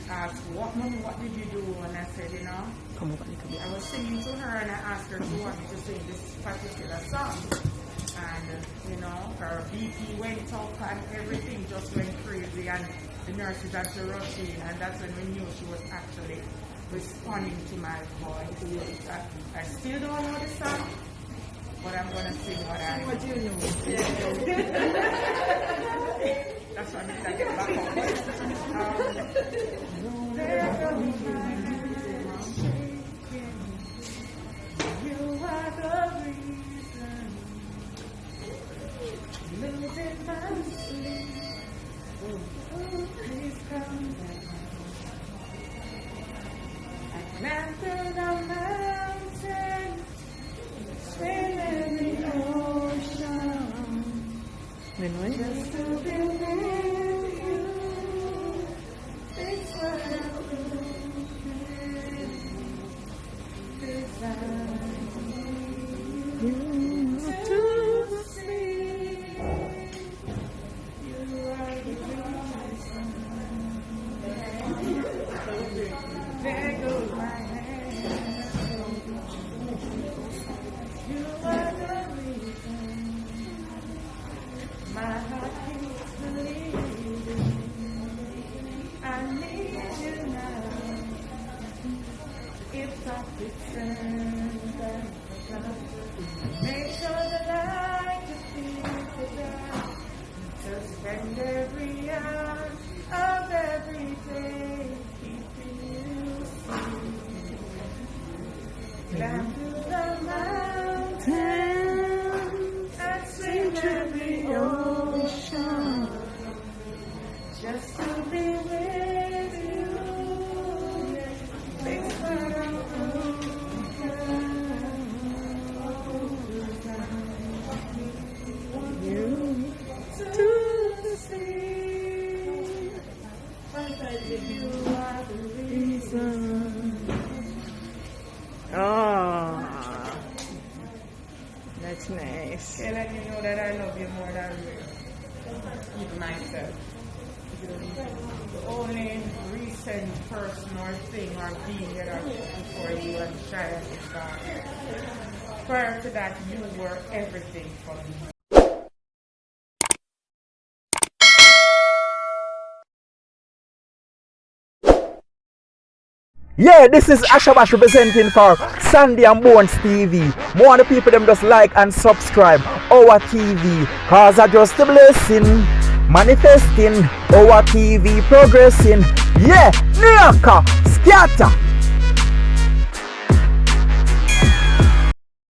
asked, Mommy, what did you do? And I said, I was singing to her and I asked her if she wanted to sing this particular song. And, her BP went up and everything just went crazy and the nurses had to rush in, and that's when we knew she was actually responding to my voice. I still don't know the song, but I'm going to sing what I know. What do you know? That's why I get back up. You are the reason losing my sleep. Oh, please come back. I climbed through the mountain, swim in the ocean, just to be with you. It's what I do. To see you are the reason. There goes my hand. You are the reason. My heart keeps believing. I need you now. If I could turn back, make sure the light defeats the dark. To spend every hour of every day keeping you safe. Climb through the mountains and swim every ocean, just to be with you. Makes what I'm you to see. You are the reason. Oh, that's nice. Kaylan, you know that I love you more than even myself. The only recent person or thing or being that I put before you and Shia is God. Prior to that, you were everything for me. Yeah, this is Ashabash representing for Sandy and Bonez TV. More of the people them just like and subscribe our TV, cause I just a blessing, manifesting our TV progressing. Yeah, Nyaka, scatter.